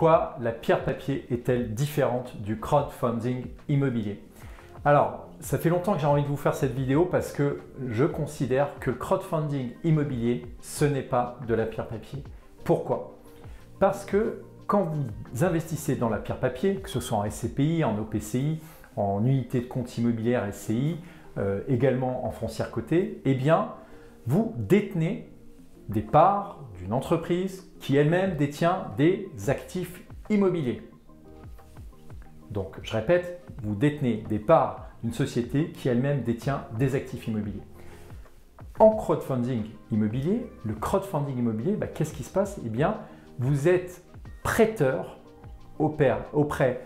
quoi la pierre papier est-elle différente du crowdfunding immobilier? Alors, ça fait longtemps que j'ai envie de vous faire cette vidéo parce que je considère que le crowdfunding immobilier, ce n'est pas de la pierre papier. Pourquoi? Parce que quand vous investissez dans la pierre papier, que ce soit en SCPI, en OPCI, en unité de compte immobilière SCI, également en foncière cotée, eh bien, vous détenez des parts d'une entreprise qui elle-même détient des actifs immobiliers. Donc, je répète, vous détenez des parts d'une société qui elle-même détient des actifs immobiliers. En crowdfunding immobilier, le crowdfunding immobilier, qu'est-ce qui se passe? Eh bien, vous êtes prêteur auprès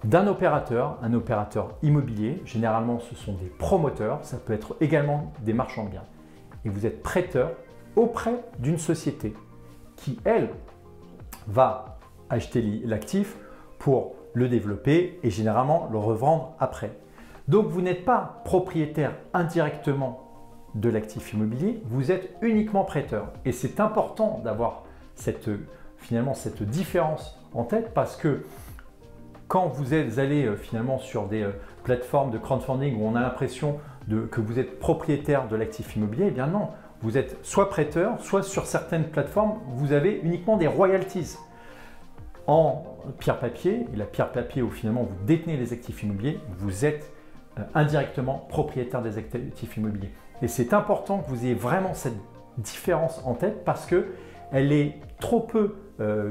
d'un opérateur, un opérateur immobilier. Généralement, ce sont des promoteurs, ça peut être également des marchands de biens. Et vous êtes prêteur auprès d'une société qui, elle, va acheter l'actif pour le développer et généralement le revendre après. Donc, vous n'êtes pas propriétaire indirectement de l'actif immobilier, vous êtes uniquement prêteur. Et c'est important d'avoir finalement cette différence en tête parce que quand vous allez finalement sur des plateformes de crowdfunding où on a l'impression que vous êtes propriétaire de l'actif immobilier, eh bien non, vous êtes soit prêteur, soit sur certaines plateformes, vous avez uniquement des royalties. En pierre papier, et la pierre papier où finalement vous détenez les actifs immobiliers, vous êtes indirectement propriétaire des actifs immobiliers. Et c'est important que vous ayez vraiment cette différence en tête parce qu'elle est trop peu,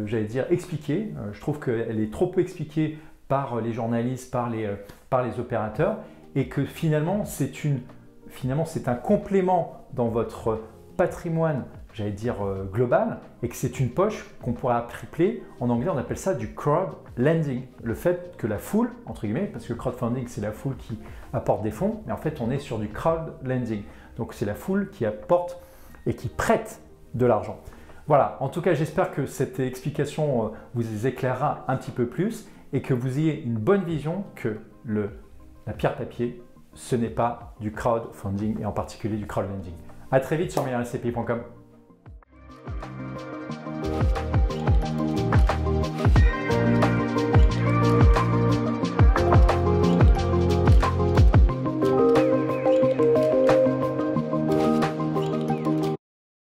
j'allais dire, expliquée. Je trouve qu'elle est trop peu expliquée par les journalistes, par les opérateurs et que finalement c'est un complément dans votre patrimoine, j'allais dire global, et que c'est une poche qu'on pourrait appeler, en anglais on appelle ça du crowd lending. Le fait que la foule, entre guillemets, parce que le crowdfunding c'est la foule qui apporte des fonds, mais en fait on est sur du crowd lending. Donc c'est la foule qui apporte et qui prête de l'argent. Voilà, en tout cas j'espère que cette explication vous éclairera un petit peu plus et que vous ayez une bonne vision que la pierre papier, ce n'est pas du crowdfunding et en particulier du crowdlending. À très vite sur meilleurscpi.com.